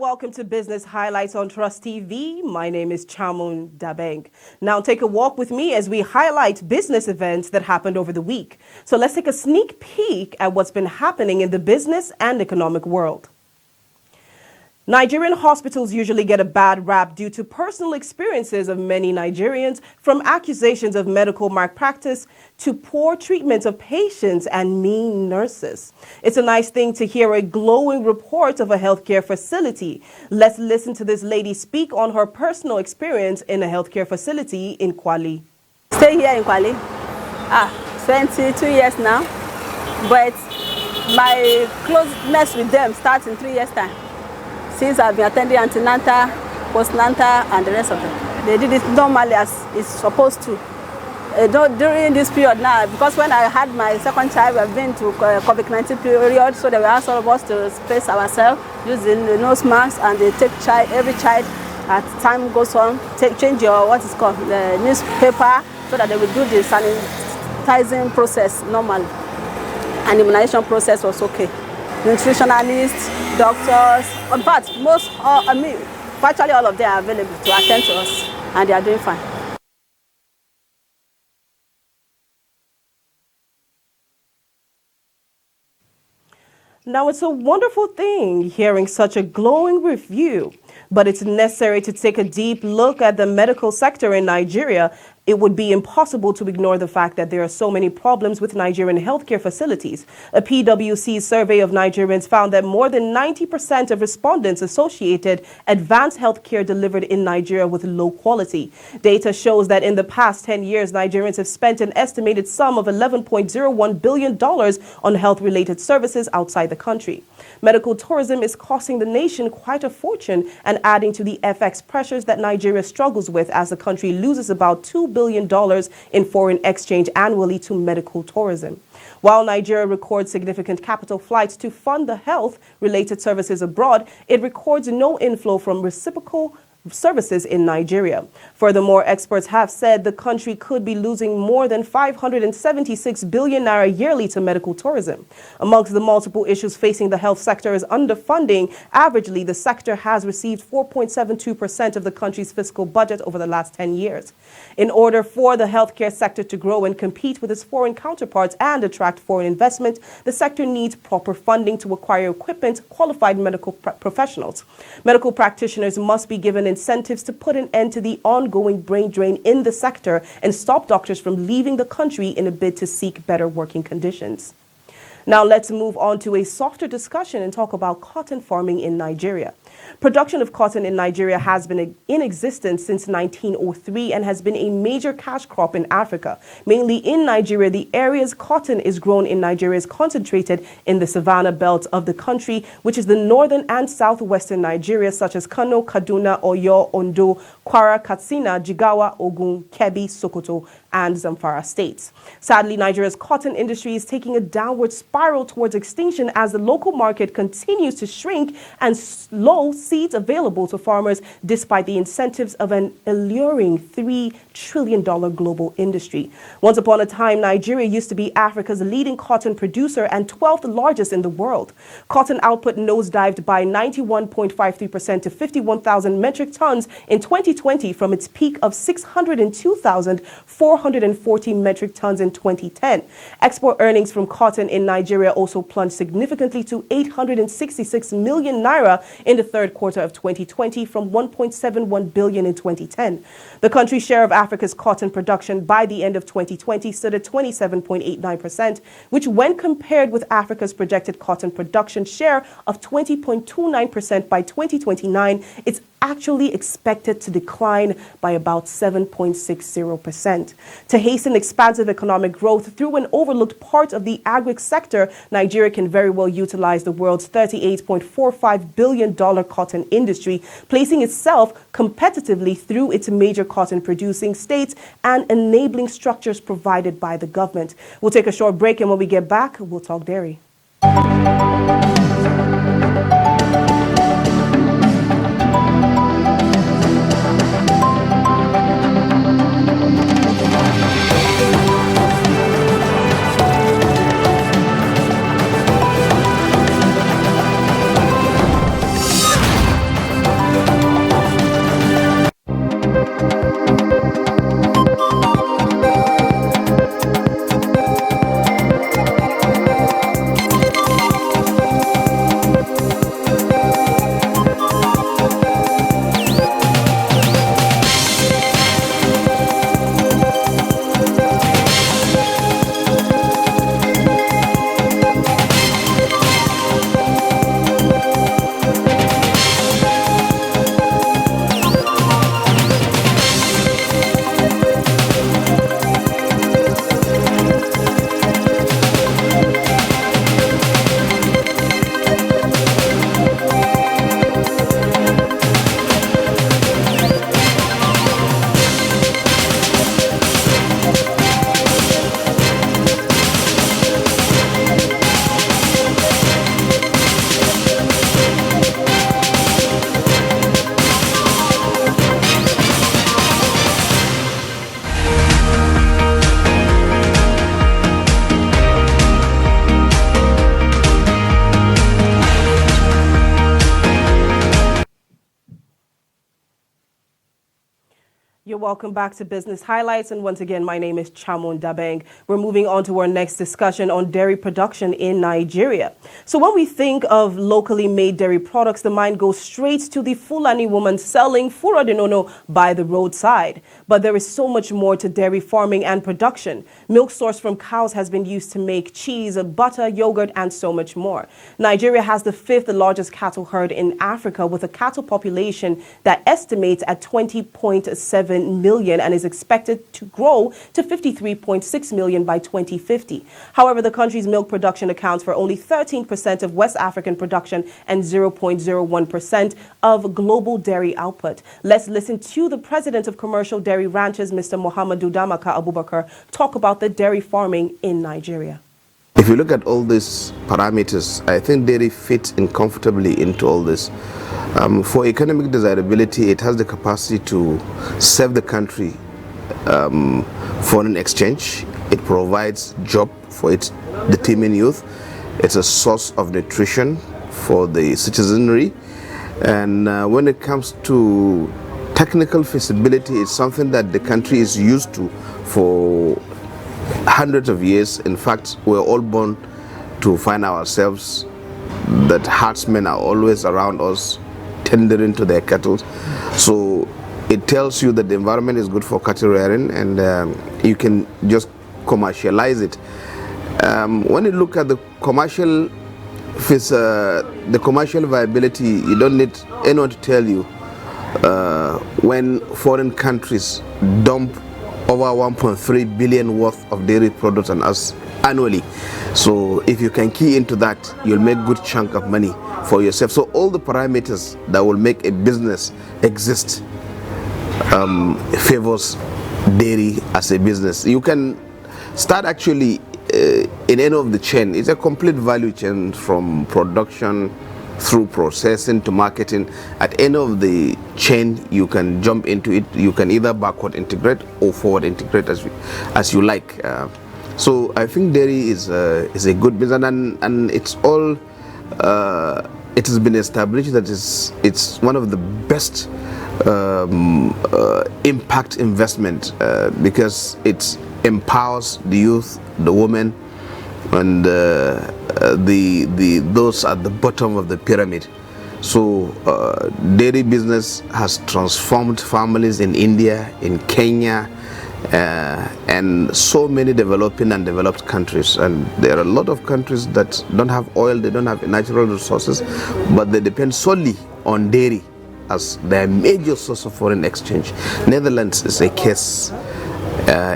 welcome to Business Highlights on Trust TV. My name is Chamun Dabeng. Now take a walk with me as we highlight business events that happened over the week. So let's take a sneak peek at what's been happening in the business and economic world. Nigerian hospitals usually get a bad rap due to personal experiences of many Nigerians, from accusations of medical malpractice to poor treatment of patients and mean nurses. It's a nice thing to hear a glowing report of a healthcare facility. Let's listen to this lady speak on her personal experience in a healthcare facility in Kwali. Stay here in Kwali. 22 years now, but my closeness with them starts in 3 years' time. Since I've been attending antenatal, postnatal, and the rest of them. They did it normally as it's supposed to. During this period now, because when I had my second child, we've been to COVID-19 period, so they will ask all of us to space ourselves using the nose mask, and they take every child as time goes on, change your the newspaper, so that they will do the sanitizing process normally. And immunization process was okay. Nutritionalists, doctors, in fact, virtually all of them are available to attend to us, and they are doing fine. Now, it's a wonderful thing hearing such a glowing review, but it's necessary to take a deep look at the medical sector in Nigeria. It would be impossible to ignore the fact that there are so many problems with Nigerian healthcare facilities. A PwC survey of Nigerians found that more than 90% of respondents associated advanced healthcare delivered in Nigeria with low quality. Data shows that in the past 10 years, Nigerians have spent an estimated sum of $11.01 billion on health-related services outside the country. Medical tourism is costing the nation quite a fortune and adding to the FX pressures that Nigeria struggles with, as the country loses about $2 billion in foreign exchange annually to medical tourism. While Nigeria records significant capital flights to fund the health-related services abroad, it records no inflow from reciprocal services in Nigeria. Furthermore, experts have said the country could be losing more than 576 billion naira yearly to medical tourism. Amongst the multiple issues facing the health sector is underfunding. Averagely, the sector has received 4.72% of the country's fiscal budget over the last 10 years. In order for the healthcare sector to grow and compete with its foreign counterparts and attract foreign investment, the sector needs proper funding to acquire equipment, qualified medical professionals. Medical practitioners must be given incentives to put an end to the ongoing brain drain in the sector and stop doctors from leaving the country in a bid to seek better working conditions. Now let's move on to a softer discussion and talk about cotton farming in Nigeria. Production of cotton in Nigeria has been in existence since 1903 and has been a major cash crop in Africa. Mainly in Nigeria, the areas cotton is grown in Nigeria is concentrated in the savanna belt of the country, which is the northern and southwestern Nigeria, such as Kano, Kaduna, Oyo, Ondo, Kwara, Katsina, Jigawa, Ogun, Kebbi, Sokoto, and Zamfara states. Sadly, Nigeria's cotton industry is taking a downward spiral towards extinction as the local market continues to shrink and slow seeds available to farmers despite the incentives of an alluring $3 trillion global industry. Once upon a time, Nigeria used to be Africa's leading cotton producer and 12th largest in the world. Cotton output nosedived by 91.53% to 51,000 metric tons in 2020 from its peak of 602,440 metric tons in 2010. Export earnings from cotton in Nigeria also plunged significantly to 866 million naira in the third quarter of 2020 from 1.71 billion in 2010. The country's share of Africa's cotton production by the end of 2020 stood at 27.89%, which when compared with Africa's projected cotton production share of 20.29% by 2029, it's actually expected to decline by about 7.60%. To hasten expansive economic growth through an overlooked part of the agri sector, Nigeria can very well utilize the world's $38.45 billion cotton industry, placing itself competitively through its major cotton producing states and enabling structures provided by the government. We'll take a short break, and when we get back, we'll talk dairy. You're welcome back to Business Highlights, and once again, my name is Chamon Dabeng. We're moving on to our next discussion on dairy production in Nigeria. So when we think of locally made dairy products, the mind goes straight to the Fulani woman selling fura de nono by the roadside. But there is so much more to dairy farming and production. Milk sourced from cows has been used to make cheese, butter, yogurt, and so much more. Nigeria has the 5th largest cattle herd in Africa, with a cattle population that estimates at 20.7 million and is expected to grow to 53.6 million by 2050. However, the country's milk production accounts for only 13% of West African production and 0.01% of global dairy output. Let's listen to the president of Commercial Dairy Ranchers, Mr. Muhammadu Damaka Abubakar, talk about the dairy farming in Nigeria. If you look at all these parameters, I think dairy fits in comfortably into all this. For economic desirability, it has the capacity to serve the country foreign exchange. It provides job for the teeming youth. It's a source of nutrition for the citizenry. And when it comes to technical feasibility, it's something that the country is used to for hundreds of years. In fact, we're all born to find ourselves that herdsmen are always around us, tendering to their cattle. So it tells you that the environment is good for cattle rearing, and you can just commercialize it. When you look at the commercial viability, you don't need anyone to tell you when foreign countries dump over 1.3 billion worth of dairy products on us annually. So if you can key into that, you'll make a good chunk of money for yourself. So all the parameters that will make a business exist favors dairy as a business. You can start actually in any of the chain. It's a complete value chain from production through processing to marketing. At any of the chain, you can jump into it. You can either backward integrate or forward integrate as you like. So I think dairy is a good business, and it's all. It has been established that it's one of the best impact investment because it empowers the youth, the women, and those at the bottom of the pyramid. So dairy business has transformed families in India, in Kenya, and so many developing and developed countries. And there are a lot of countries that don't have oil, they don't have natural resources, but they depend solely on dairy as their major source of foreign exchange. Netherlands is a case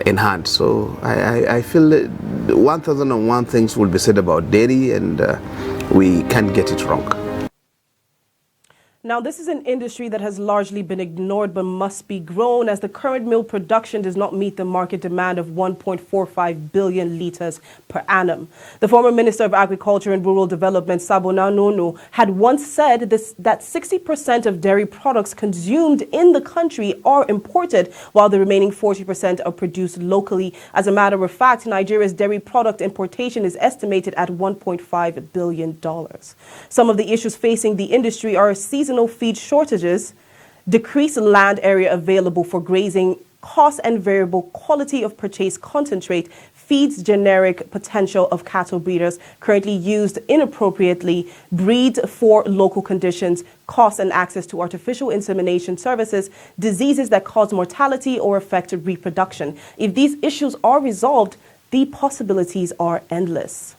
in hand. So I feel that 1001 things will be said about dairy, and we can't get it wrong. Now, this is an industry that has largely been ignored but must be grown, as the current milk production does not meet the market demand of 1.45 billion litres per annum. The former Minister of Agriculture and Rural Development, Sabona Nono, had once said that 60% of dairy products consumed in the country are imported, while the remaining 40% are produced locally. As a matter of fact, Nigeria's dairy product importation is estimated at $1.5 billion. Some of the issues facing the industry are seasonal feed shortages, decreased land area available for grazing, cost and variable quality of purchased concentrate, feeds generic potential of cattle breeders currently used inappropriately, breed for local conditions, cost and access to artificial insemination services, diseases that cause mortality or affect reproduction. If these issues are resolved, the possibilities are endless.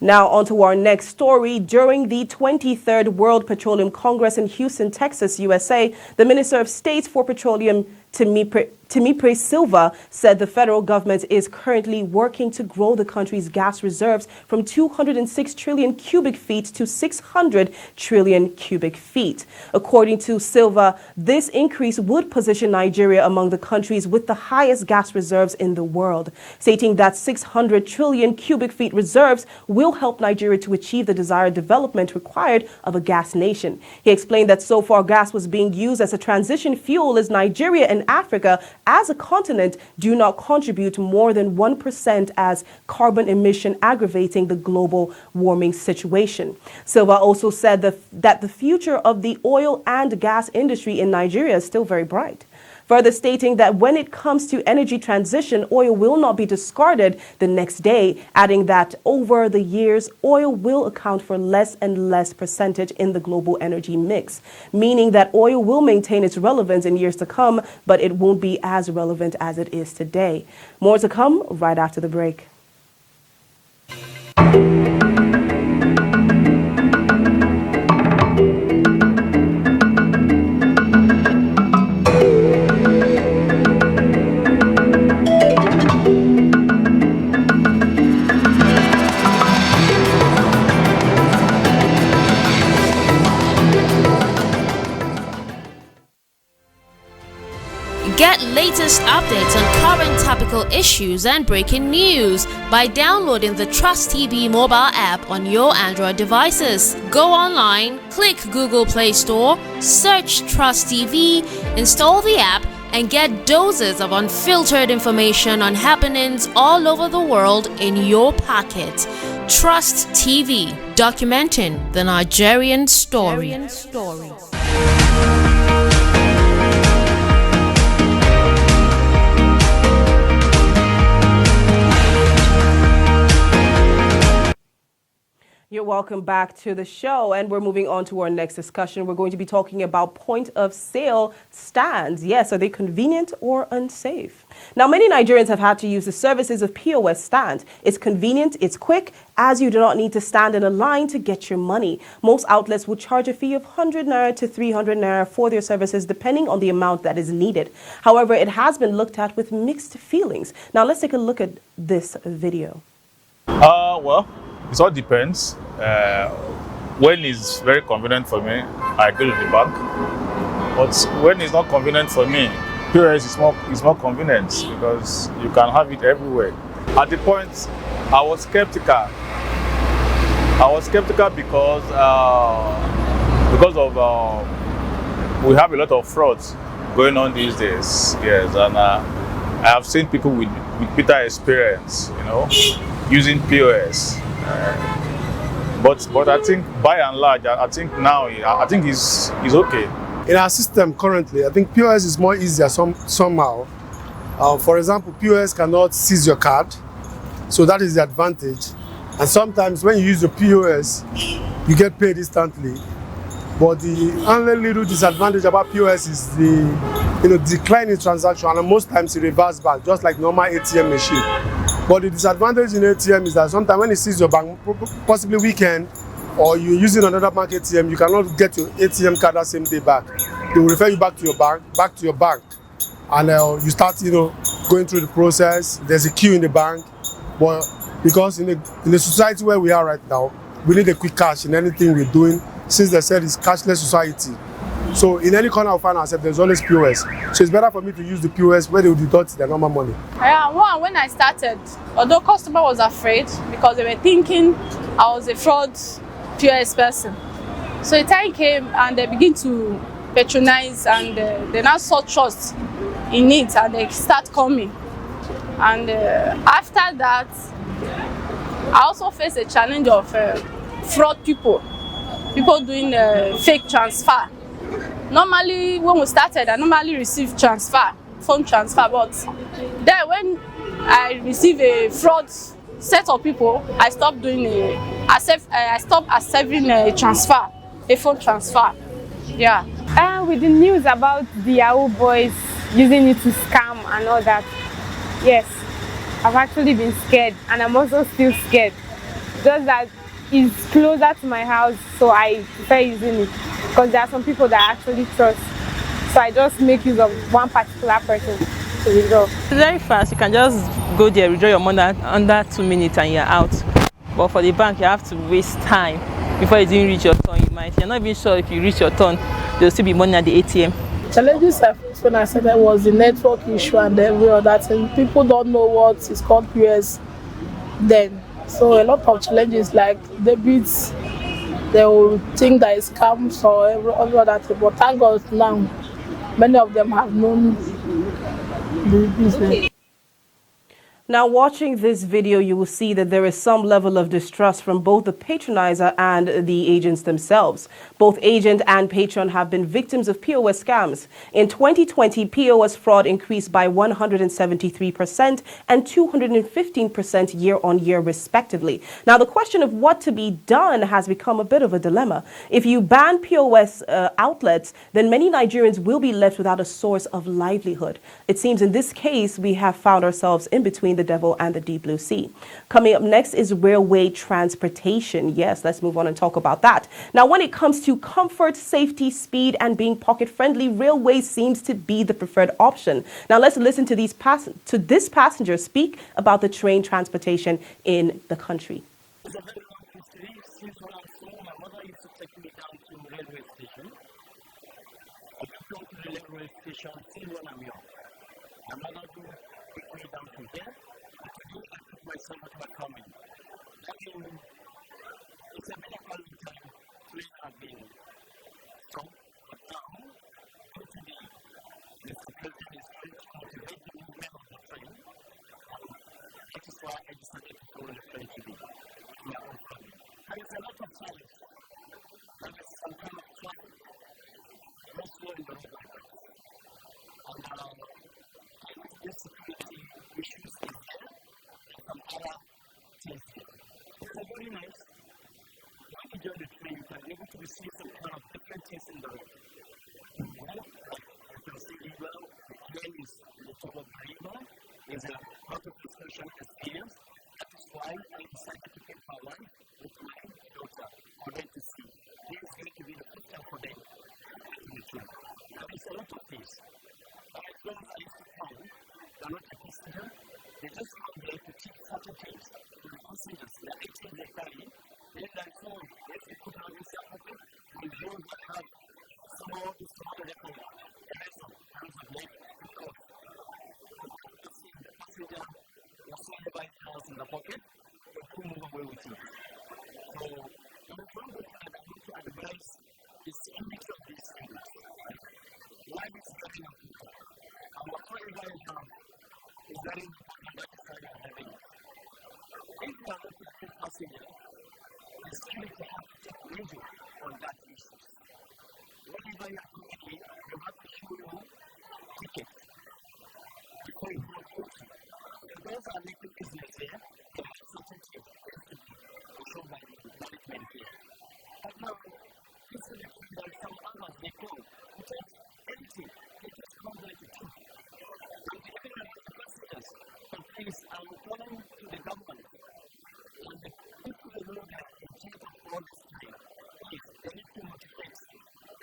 Now, on to our next story. During the 23rd World Petroleum Congress in Houston, Texas, USA, the Minister of State for Petroleum, Temipre Silva, said the federal government is currently working to grow the country's gas reserves from 206 trillion cubic feet to 600 trillion cubic feet. According to Silva, this increase would position Nigeria among the countries with the highest gas reserves in the world, stating that 600 trillion cubic feet reserves will help Nigeria to achieve the desired development required of a gas nation. He explained that so far gas was being used as a transition fuel, as Nigeria and Africa as a continent do not contribute more than 1% as carbon emission, aggravating the global warming situation. Silva also said that the future of the oil and gas industry in Nigeria is still very bright. further stating that when it comes to energy transition, oil will not be discarded the next day, adding that over the years, oil will account for less and less percentage in the global energy mix, meaning that oil will maintain its relevance in years to come, but it won't be as relevant as it is today. More to come right after the break. Get latest updates on current topical issues and breaking news by downloading the Trust TV mobile app on your Android devices. Go online, click Google Play Store, search Trust TV, install the app, and get doses of unfiltered information on happenings all over the world in your pocket. Trust TV, documenting the Nigerian story. You're welcome back to the show, and we're moving on to our next discussion. We're going to be talking about point of sale stands. Yes, are they convenient or unsafe? Now, many Nigerians have had to use the services of POS stands. It's convenient, it's quick, as you do not need to stand in a line to get your money. Most outlets will charge a fee of 100 naira to 300 naira for their services, depending on the amount that is needed. However, it has been looked at with mixed feelings. Now, let's take a look at this video. Well, it all depends. When it's very convenient for me, I go to the bank. But when it's not convenient for me, POS is more convenient because you can have it everywhere. At the point, I was skeptical. Because of we have a lot of frauds going on these days. Yes, and I have seen people with bitter experience, using POS. But I think by and large, I think now, I think it's okay. In our system currently, I think POS is more easier somehow. For example, POS cannot seize your card, so that is the advantage. And sometimes when you use the POS, you get paid instantly. But the only little disadvantage about POS is the decline in transaction, and most times it reverses back, just like normal ATM machine. But the disadvantage in ATM is that sometimes when it sees your bank, possibly weekend, or you're using another bank ATM, you cannot get your ATM card that same day back. They will refer you back to your bank, and you start, going through the process. There's a queue in the bank, but because in the society where we are right now, we need a quick cash in anything we're doing. Since they said it's cashless society, so in any corner of find ourselves, there's always POS. So it's better for me to use the POS where they will deduct their normal money. When I started, although customer was afraid because they were thinking I was a fraud POS person. So the time came and they begin to patronize, and they now saw trust in it, and they start coming. And after that, I also faced a challenge of fraud people doing fake transfer. Normally, when we started, I normally receive phone transfer, but then when I receive a fraud set of people, I stopped doing I stopped accepting a phone transfer. Yeah. With the news about the Yahoo boys using it to scam and all that, yes, I've actually been scared, and I'm also still scared. Just that it's closer to my house, so I prefer using it, because there are some people that I actually trust. So I just make use of one particular person to withdraw. It's very fast. You can just go there, withdraw your money under 2 minutes, and you're out. But for the bank, you have to waste time before you didn't reach your turn. You're not even sure if you reach your turn, there'll still be money at the ATM. Challenges I faced when I started was the network issue and every other thing. People don't know what is called POS then. So a lot of challenges like debits, they will think that it's scams or every other thing. But thank God now, many of them have known the business. Now, watching this video, you will see that there is some level of distrust from both the patronizer and the agents themselves. Both agent and patron have been victims of POS scams. In 2020, POS fraud increased by 173% and 215% year-on-year, respectively. Now, the question of what to be done has become a bit of a dilemma. If you ban POS outlets, then many Nigerians will be left without a source of livelihood. It seems in this case, we have found ourselves in between the devil and the deep blue sea. Coming up next is railway transportation. Yes, let's move on and talk about that. Now, when it comes to comfort, safety, speed, and being pocket-friendly, railway seems to be the preferred option. Now, let's listen to this passenger speak about the train transportation in the country. It's a very long history. Since when I was small, my mother used to take me down to the railway station. I come to the railway station since when I'm young. My mother would pick me down from here. And I took myself to my coming. It's a very long time train I've been from, but now, due to the security is trying to motivate the movement of the train. That is why I decided to go on the train today. My own family. And it's a lot of challenge. And it's some kind of trouble. Not slow in the road like that. And this security issues is there. And some other things there. It's a very nice. When you join the train, you can be able to see some kind of different things in the road. You can see well, the train is in the top of the river. There's a lot of discussion experience. That is why I decided to take my wife with my daughter for them to see. This is going to be the first time for them in the train. Now, there's a lot of things. But as long as I used to come, they're not a passenger. They just come there to teach certain things to the passengers. They're actually their carry. Then there's no, if you put on this pocket, we don't have some of this other record. The rest of the hands of leg to cover. The passenger whatsoever it has in the pocket, it will move away with you. So, the one thing I need to advise is the image of these things. Life is very important. And whatever you have is very important. That is why you are having it. If you are not a good passenger, it's going to have to take measure on that issue. Whenever you are coming in, you have to show your ticket before you go to it. Those are making business here, they have certain things shown by the management here. But now, this is there are some others, they go without anything, they just come there to teach. And they even have the passengers. But please, I'm calling to the government. And the people who know that in charge of all this time, please, they need to motivate.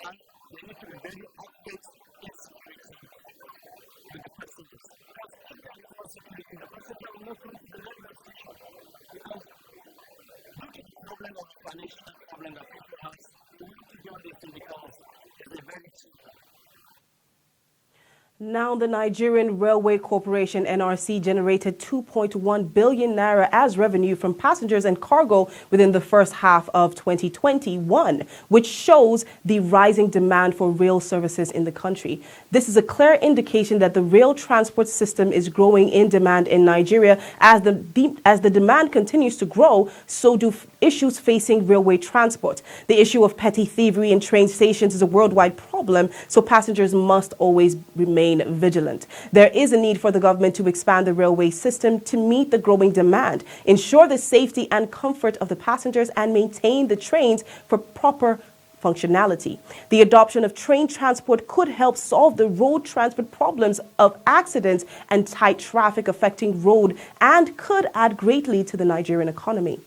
And they need to be very updated in security with the passengers. Because if they are not security, the passenger will not come to the railway station. Because due to the problem of financial problem that people have, we need to do this thing because it's a very cheap. Now, the Nigerian Railway Corporation (NRC) generated 2.1 billion naira as revenue from passengers and cargo within the first half of 2021, which shows the rising demand for rail services in the country. This is a clear indication that the rail transport system is growing in demand in Nigeria. As the demand continues to grow, so do issues facing railway transport. The issue of petty thievery in train stations is a worldwide problem, so passengers must always remain vigilant. There is a need for the government to expand the railway system to meet the growing demand, ensure the safety and comfort of the passengers, and maintain the trains for proper functionality. The adoption of train transport could help solve the road transport problems of accidents and tight traffic affecting road and could add greatly to the Nigerian economy.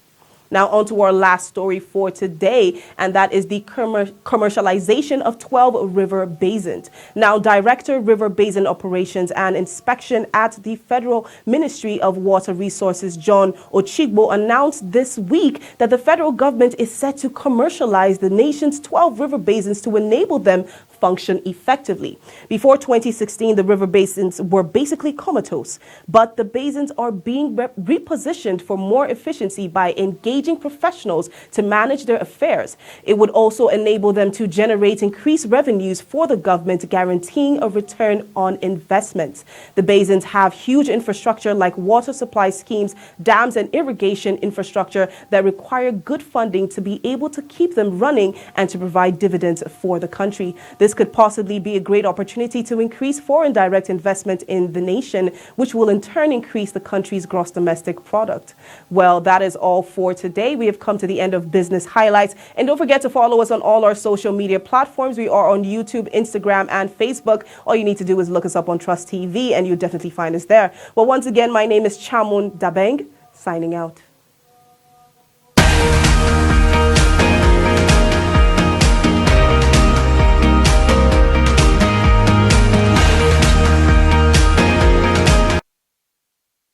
Now on to our last story for today, and that is the commercialization of 12 river basins. Now, Director River Basin Operations and Inspection at the Federal Ministry of Water Resources, John Ochigbo, announced this week that the federal government is set to commercialize the nation's 12 river basins to enable them function effectively. Before 2016, the river basins were basically comatose, but the basins are being repositioned for more efficiency by engaging professionals to manage their affairs. It would also enable them to generate increased revenues for the government, guaranteeing a return on investments. The basins have huge infrastructure like water supply schemes, dams, and irrigation infrastructure that require good funding to be able to keep them running and to provide dividends for the country. This could possibly be a great opportunity to increase foreign direct investment in the nation, which will in turn increase the country's gross domestic product. Well, that is all for today. We have come to the end of Business Highlights. And don't forget to follow us on all our social media platforms. We are on YouTube, Instagram, and Facebook. All you need to do is look us up on Trust TV, and you'll definitely find us there. Well, once again, my name is Chamun Dabeng, signing out.